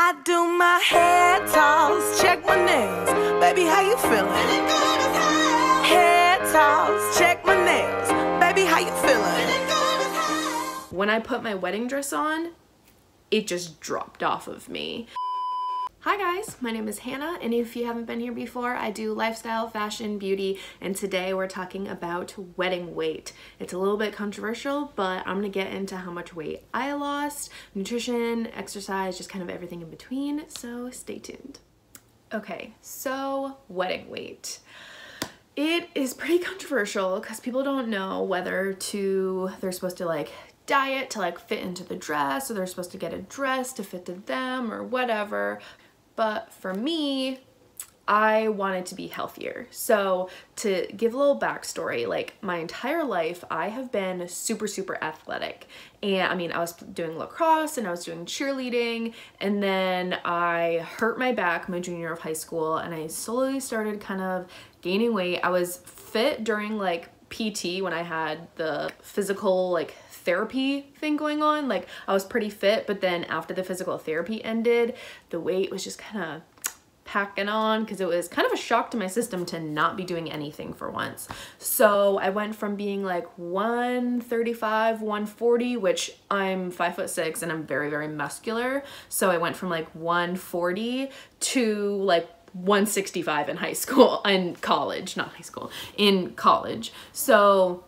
I do my hair toss, check my nails. Baby, how you feeling? Hair toss, check my nails. Baby, how you feeling? When I put my wedding dress on, it just dropped off of me. Hi guys, my name is Hannah, and if you haven't been here before, I do lifestyle, fashion, beauty, and today we're talking about wedding weight. It's a little bit controversial, but I'm gonna get into how much weight I lost, nutrition, exercise, just kind of everything in between, so stay tuned. Okay, so wedding weight. It is pretty controversial because people don't know whether they're supposed to like diet to like fit into the dress, or they're supposed to get a dress to fit to them or whatever. But for me, I wanted to be healthier. So to give a little backstory, like my entire life, I have been super athletic. And I mean, I was doing lacrosse and I was doing cheerleading, and then I hurt my back my junior year of high school, and I slowly started kind of gaining weight. I was fit during like PT when I had the physical like therapy thing going on. Like I was pretty fit, but then after the physical therapy ended, the weight was just kind of packing on because it was kind of a shock to my system to not be doing anything for once. So I went from being like 135, 140, which I'm 5'6" and I'm very muscular. So I went from like 140 to like 165 in high school, in college, not high school, in college. So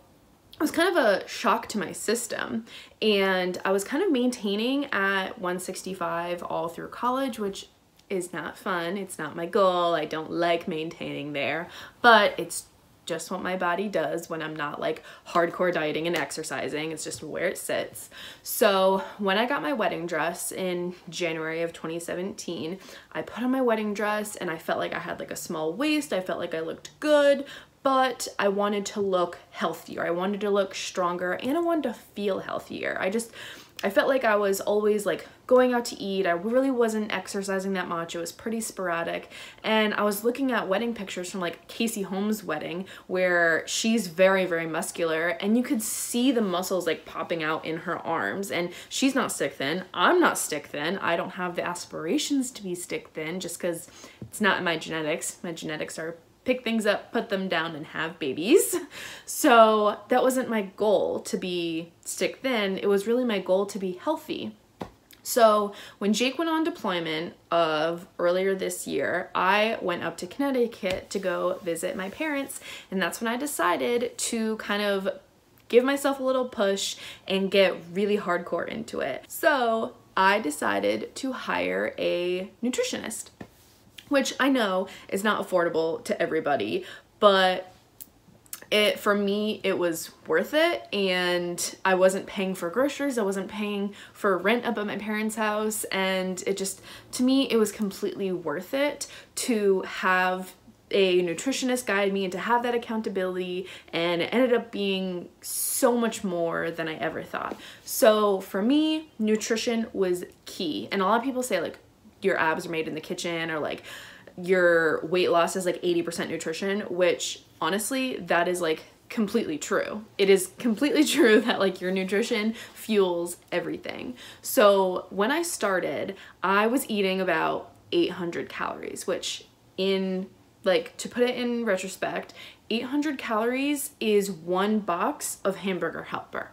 it was kind of a shock to my system, and I was kind of maintaining at 165 all through college, which is not fun. It's not my goal. I don't like maintaining there, but it's just what my body does when I'm not like hardcore dieting and exercising. It's just where it sits. So when I got my wedding dress in January of 2017, I put on my wedding dress and I felt like I had like a small waist. I felt like I looked good, but I wanted to look healthier. I wanted to look stronger, and I wanted to feel healthier. I felt like I was always like going out to eat. I really wasn't exercising that much. It was pretty sporadic. And I was looking at wedding pictures from like Casey Holmes' wedding, where she's very muscular, and you could see the muscles like popping out in her arms. And she's not stick thin. I'm not stick thin. I don't have the aspirations to be stick thin just because it's not in my genetics. My genetics are pick things up, put them down, and have babies. So that wasn't my goal to be stick thin. It was really my goal to be healthy. So when Jake went on deployment of earlier this year, I went up to Connecticut to go visit my parents, and that's when I decided to kind of give myself a little push and get really hardcore into it. So I decided to hire a nutritionist, which I know is not affordable to everybody, but for me, it was worth it, and I wasn't paying for groceries, I wasn't paying for rent up at my parents' house, and it just, to me, it was completely worth it to have a nutritionist guide me and to have that accountability, and it ended up being so much more than I ever thought. So for me, nutrition was key, and a lot of people say like, your abs are made in the kitchen, or like your weight loss is like 80% nutrition, which honestly, that is like completely true. It is completely true that like your nutrition fuels everything. So when I started, I was eating about 800 calories, which in like, to put it in retrospect, 800 calories is one box of hamburger helper.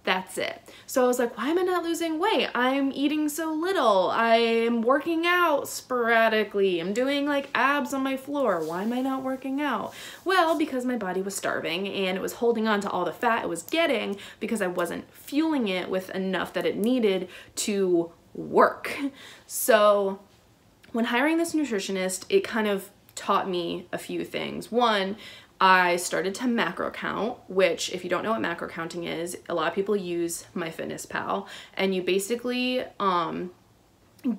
That's it. So I was like, why am I not losing weight? I'm eating so little. I am working out sporadically. I'm doing like abs on my floor. Why am I not working out? Well, because my body was starving and it was holding on to all the fat it was getting because I wasn't fueling it with enough that it needed to work. So when hiring this nutritionist, it kind of taught me a few things. One, I started to macro count, which if you don't know what macro counting is, a lot of people use MyFitnessPal, and you basically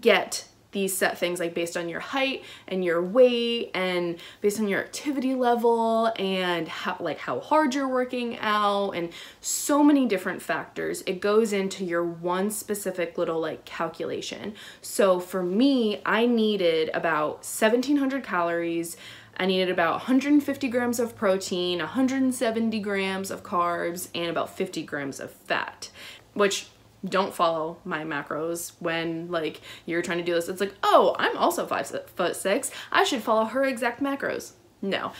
get these set things like based on your height and your weight and based on your activity level and how hard you're working out and so many different factors. It goes into your one specific little like calculation. So for me, I needed about 1,700 calories. I needed about 150 grams of protein, 170 grams of carbs, and about 50 grams of fat, which don't follow my macros when like you're trying to do this. It's like, oh, I'm also 5'6". I should follow her exact macros. No.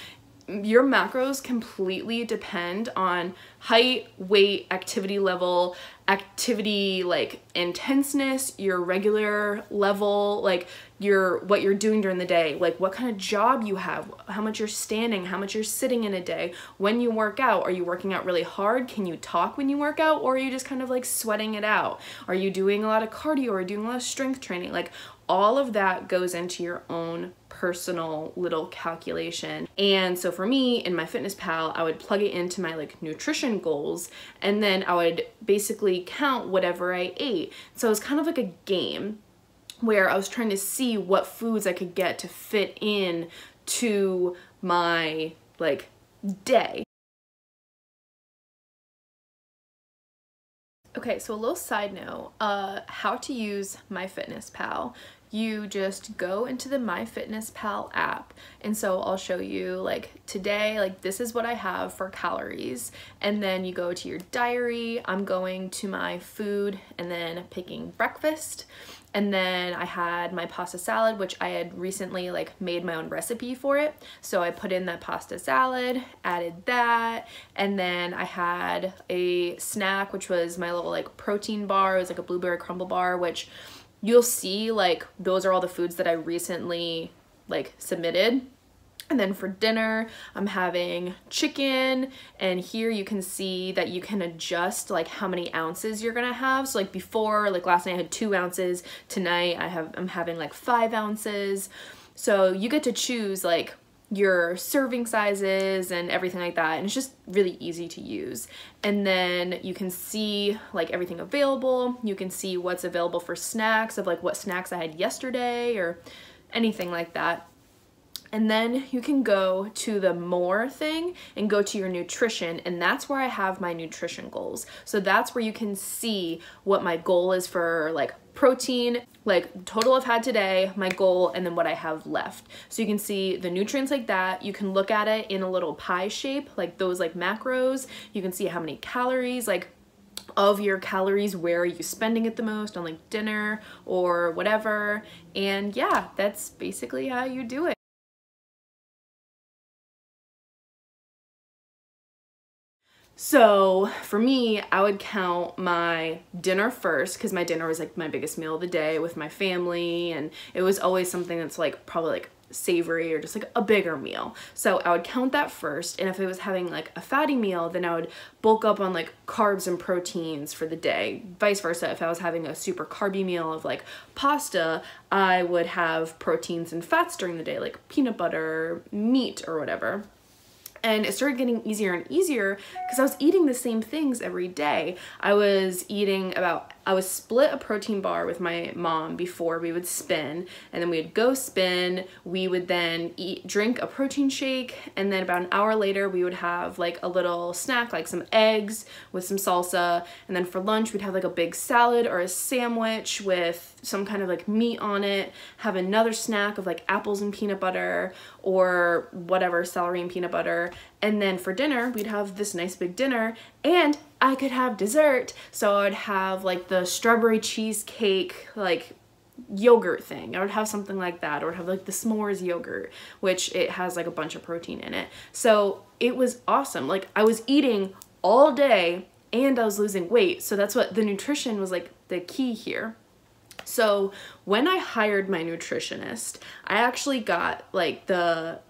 Your macros completely depend on height, weight, activity level, activity like intenseness, your regular level, like what you're doing during the day, like what kind of job you have, how much you're standing, how much you're sitting in a day. When you work out, are you working out really hard? Can you talk when you work out, or are you just kind of like sweating it out? Are you doing a lot of cardio or doing a lot of strength training? Like all of that goes into your own personal little calculation. And so for me in MyFitnessPal, I would plug it into my like nutrition goals, and then I would basically count whatever I ate. So it was kind of like a game where I was trying to see what foods I could get to fit in to my like day. Okay, so a little side note, how to use MyFitnessPal. You just go into the MyFitnessPal app, and so I'll show you like today, like this is what I have for calories, and then you go to your diary. I'm going to my food and then picking breakfast, and then I had my pasta salad, which I had recently like made my own recipe for it. So I put in that pasta salad, added that, and then I had a snack, which was my little like protein bar. It was like a blueberry crumble bar, which you'll see like those are all the foods that I recently like submitted. And then for dinner, I'm having chicken, and here you can see that you can adjust like how many ounces you're gonna have. So like before, like last night I had 2 ounces, tonight I'm having like 5 ounces. So you get to choose like your serving sizes and everything like that, and it's just really easy to use. And then you can see like everything available. You can see what's available for snacks, of like what snacks I had yesterday or anything like that. And then you can go to the more thing and go to your nutrition, and that's where I have my nutrition goals. So that's where you can see what my goal is for like protein, like total I've had today, my goal, and then what I have left. So you can see the nutrients like that. You can look at it in a little pie shape, like those like macros. You can see how many calories, like of your calories, where are you spending it the most on like dinner or whatever. And yeah, that's basically how you do it. So for me, I would count my dinner first, because my dinner was like my biggest meal of the day with my family, and it was always something that's like probably like savory or just like a bigger meal. So I would count that first, and if I was having like a fatty meal, then I would bulk up on like carbs and proteins for the day. Vice versa, if I was having a super carby meal of like pasta, I would have proteins and fats during the day, like peanut butter, meat, or whatever. And it started getting easier and easier because I was eating the same things every day. I was split a protein bar with my mom before we would spin, and then we would go spin. We would then drink a protein shake, and then about an hour later we would have like a little snack, like some eggs with some salsa, and then for lunch we'd have like a big salad or a sandwich with some kind of like meat on it, have another snack of like apples and peanut butter or whatever, celery and peanut butter, and then for dinner we'd have this nice big dinner, and I could have dessert. So I would have like the strawberry cheesecake like yogurt thing. I would have something like that, or have like the s'mores yogurt, which it has like a bunch of protein in it. So it was awesome. Like I was eating all day and I was losing weight. So that's what the nutrition was like the key here. So when I hired my nutritionist, I actually got like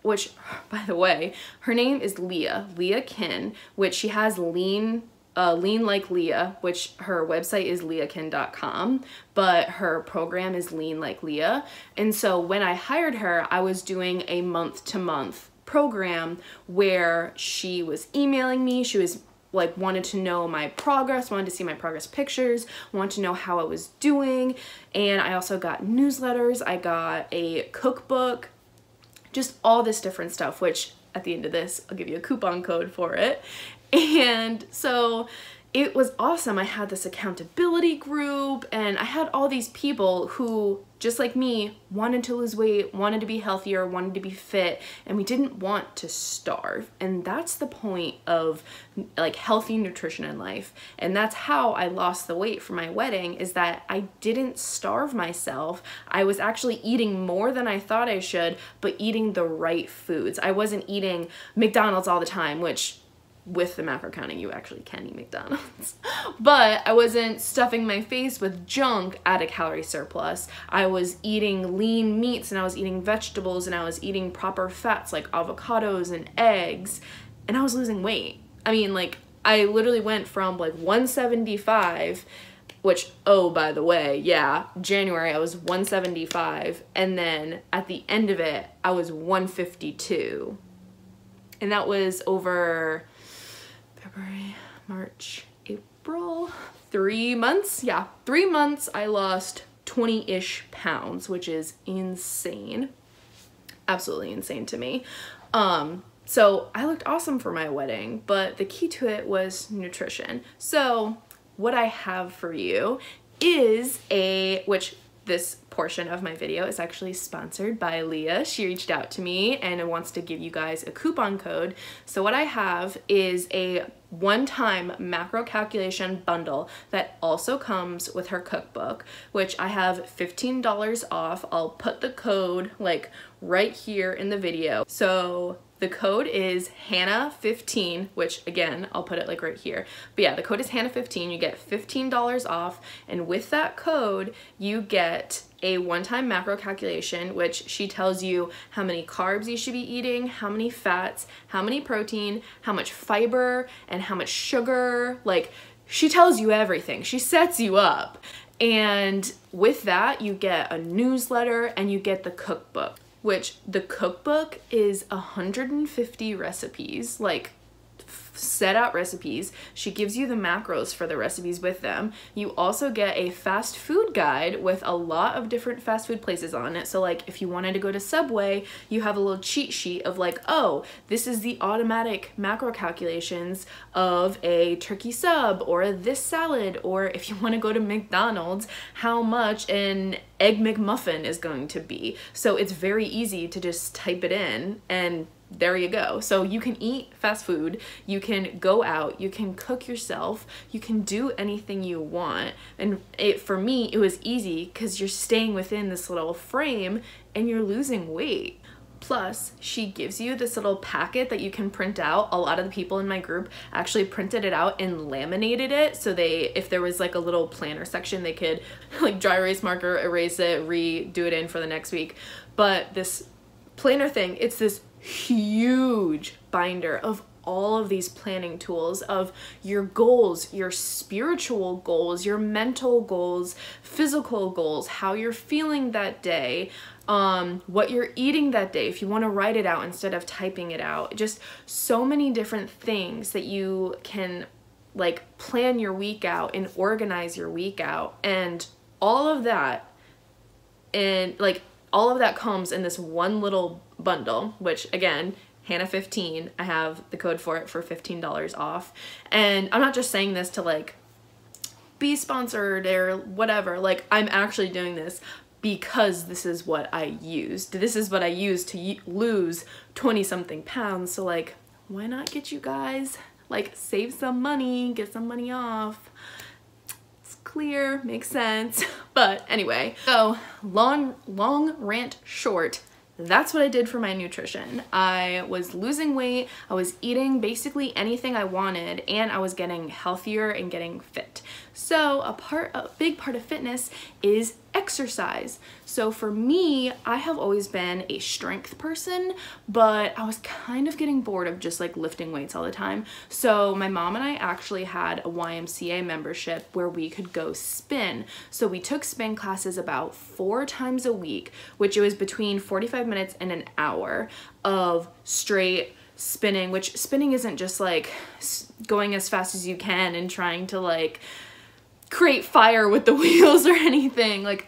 which by the way, her name is Leah Kin, which she has Lean Like Leah, which her website is leahkin.com, but her program is Lean Like Leah. And so when I hired her, I was doing a month-to-month program where she was emailing me. She was like wanted to know my progress, wanted to see my progress pictures, wanted to know how I was doing. And I also got newsletters, I got a cookbook, just all this different stuff, which at the end of this, I'll give you a coupon code for it. And so it was awesome. I had this accountability group and I had all these people who, just like me, wanted to lose weight, wanted to be healthier, wanted to be fit, and we didn't want to starve. And that's the point of like healthy nutrition in life. And that's how I lost the weight for my wedding, is that I didn't starve myself. I was actually eating more than I thought I should, but eating the right foods. I wasn't eating McDonald's all the time, which with the macro counting, you actually can eat McDonald's. But I wasn't stuffing my face with junk at a calorie surplus. I was eating lean meats and I was eating vegetables and I was eating proper fats like avocados and eggs, and I was losing weight. I mean, like, I literally went from like 175, which, oh, by the way, yeah, January I was 175, and then at the end of it, I was 152. And that was over February, March, April, 3 months. Yeah, 3 months I lost 20-ish pounds, which is insane. Absolutely insane to me. So I looked awesome for my wedding, but the key to it was nutrition. So what I have for you is which this portion of my video is actually sponsored by Leah. She reached out to me and wants to give you guys a coupon code. So what I have is a one-time macro calculation bundle that also comes with her cookbook, which I have $15 off. I'll put the code like right here in the video. So the code is Hannah15, which again, I'll put it like right here. But yeah, the code is Hannah15. You get $15 off. And with that code, you get a one-time macro calculation, which she tells you how many carbs you should be eating, how many fats, how many protein, how much fiber, and how much sugar. Like, she tells you everything. She sets you up. And with that, you get a newsletter and you get the cookbook, which the cookbook is 150 recipes, like set out recipes. She gives you the macros for the recipes with them. You also get a fast food guide with a lot of different fast food places on it. So like if you wanted to go to Subway, you have a little cheat sheet of like, oh, this is the automatic macro calculations of a turkey sub or this salad, or if you want to go to McDonald's, how much an Egg McMuffin is going to be. So it's very easy to just type it in and there you go. So you can eat fast food, you can go out, you can cook yourself, you can do anything you want. And for me, it was easy because you're staying within this little frame and you're losing weight. Plus, she gives you this little packet that you can print out. A lot of the people in my group actually printed it out and laminated it. So if there was like a little planner section, they could like dry erase marker, erase it, redo it in for the next week. But this planner thing, it's this huge binder of all of these planning tools of your goals, your spiritual goals, your mental goals, physical goals, how you're feeling that day, what you're eating that day, if you want to write it out instead of typing it out. Just so many different things that you can like plan your week out and organize your week out, and all of that, and like all of that comes in this one little bundle, which again, Hannah15, I have the code for it for $15 off. And I'm not just saying this to like be sponsored or whatever, like I'm actually doing this because this is what I used. This is what I used to lose 20-something pounds. So like, why not get you guys, like save some money, get some money off. It's clear, makes sense. But anyway, so long rant short, that's what I did for my nutrition. I was losing weight, I was eating basically anything I wanted, and I was getting healthier and getting fit. So a big part of fitness is exercise. So for me, I have always been a strength person, but I was kind of getting bored of just like lifting weights all the time. So my mom and I actually had a YMCA membership where we could go spin. So we took spin classes about 4 times a week, which it was between 45 minutes and an hour of straight spinning, which spinning isn't just like going as fast as you can and trying to like create fire with the wheels or anything. Like,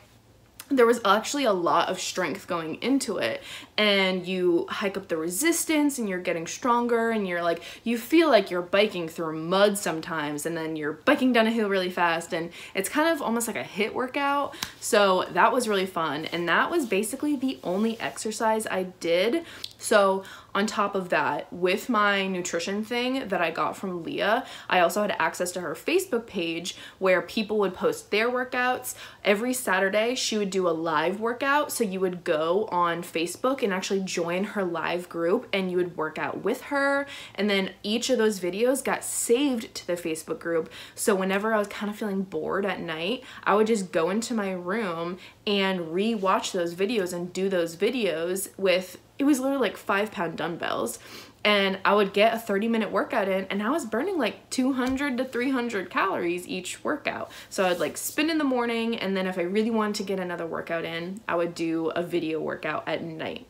there was actually a lot of strength going into it, and you hike up the resistance and you're getting stronger, and you're like, you feel like you're biking through mud sometimes, and then you're biking down a hill really fast, and it's kind of almost like a HIIT workout. So that was really fun, and that was basically the only exercise I did. So on top of that, with my nutrition thing that I got from Leah, I also had access to her Facebook page where people would post their workouts. Every Saturday, she would do a live workout. So you would go on Facebook and actually join her live group, and you would work out with her. And then each of those videos got saved to the Facebook group. So whenever I was kind of feeling bored at night, I would just go into my room and re-watch those videos and do those videos with, it was literally like 5-pound dumbbells, and I would get a 30-minute workout in, and I was burning like 200 to 300 calories each workout. So I'd like spin in the morning, and then if I really wanted to get another workout in, I would do a video workout at night.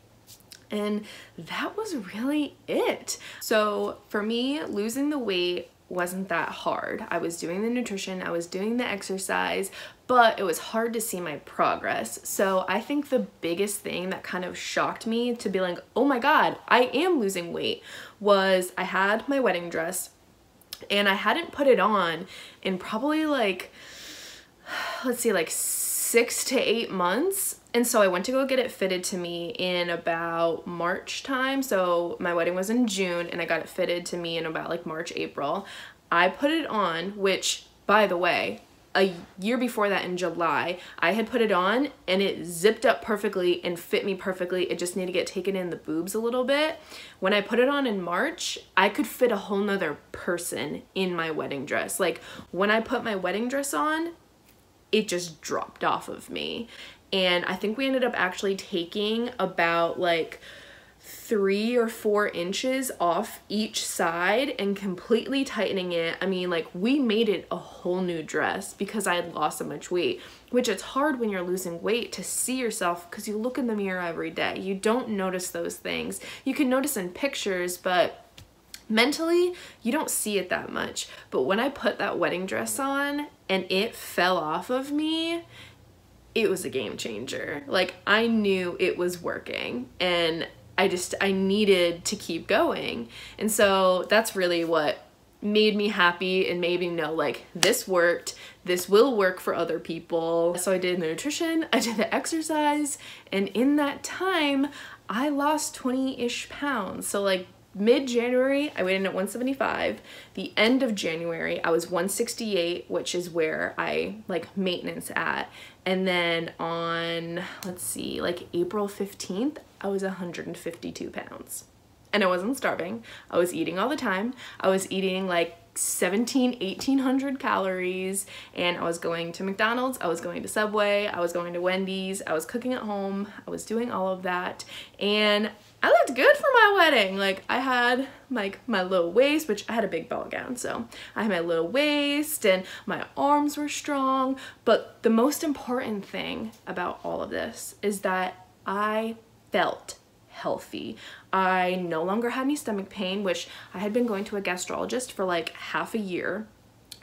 And that was really it. So for me, losing the weight wasn't that hard. I was doing the nutrition, I was doing the exercise, but it was hard to see my progress. So I think the biggest thing that kind of shocked me to be like, oh my God, I am losing weight, was I had my wedding dress and I hadn't put it on in probably like, let's see, like 6 to 8 months. And so I went to go get it fitted to me in about March time. So my wedding was in June, and I got it fitted to me in about like March, April. I put it on, which, by the way, a year before that in July, I had put it on and it zipped up perfectly and fit me perfectly. It just needed to get taken in the boobs a little bit. When I put it on in March, I could fit a whole nother person in my wedding dress. Like when I put my wedding dress on, it just dropped off of me. And I think we ended up actually taking about like 3 or 4 inches off each side and completely tightening it. I mean, like we made it a whole new dress because I had lost so much weight, which it's hard when you're losing weight to see yourself because you look in the mirror every day. You don't notice those things. You can notice in pictures, but mentally, you don't see it that much. But when I put that wedding dress on and it fell off of me, it was a game changer. Like I knew it was working, and I needed to keep going. And so that's really what made me happy and made me know like this worked, this will work for other people. So I did the nutrition, I did the exercise, and in that time I lost 20-ish pounds. So like mid-January, I weighed in at 175. The end of January, I was 168, which is where I like maintenance at. And then on, let's see, like April 15th, I was 152 pounds. And I wasn't starving. I was eating all the time. I was eating like 1,800 calories, and I was going to McDonald's, I was going to Subway, I was going to Wendy's, I was cooking at home, I was doing all of that, and I looked good for my wedding. Like I had like my little waist, which I had a big ball gown, so I had my little waist and my arms were strong. But the most important thing about all of this is that I felt healthy. I no longer had any stomach pain, which I had been going to a gastrologist for like half a year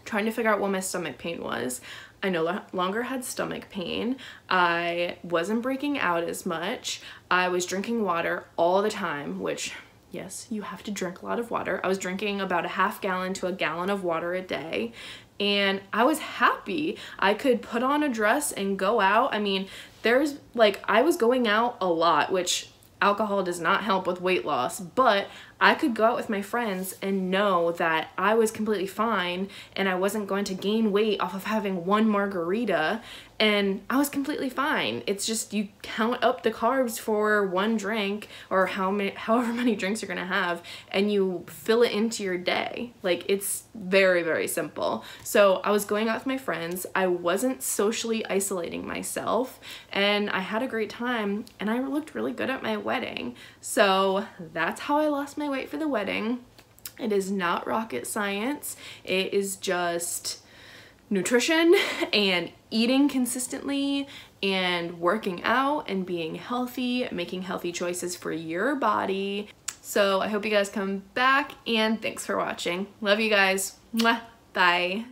trying to figure out what my stomach pain was. I no longer had stomach pain. I wasn't breaking out as much. I was drinking water all the time, which yes, you have to drink a lot of water. I was drinking about a half gallon to a gallon of water a day, and I was happy. I could put on a dress and go out. I mean, there's like, I was going out a lot, which alcohol does not help with weight loss, but I could go out with my friends and know that I was completely fine and I wasn't going to gain weight off of having one margarita, and I was completely fine. It's just you count up the carbs for one drink or however many drinks you're gonna have, and you fill it into your day. Like it's very, very simple. So I was going out with my friends. I wasn't socially isolating myself, and I had a great time, and I looked really good at my wedding. So that's how I lost my weight for the wedding. It is not rocket science. It is just nutrition and eating consistently and working out and being healthy, making healthy choices for your body. So I hope you guys come back, and thanks for watching. Love you guys. Mwah. Bye.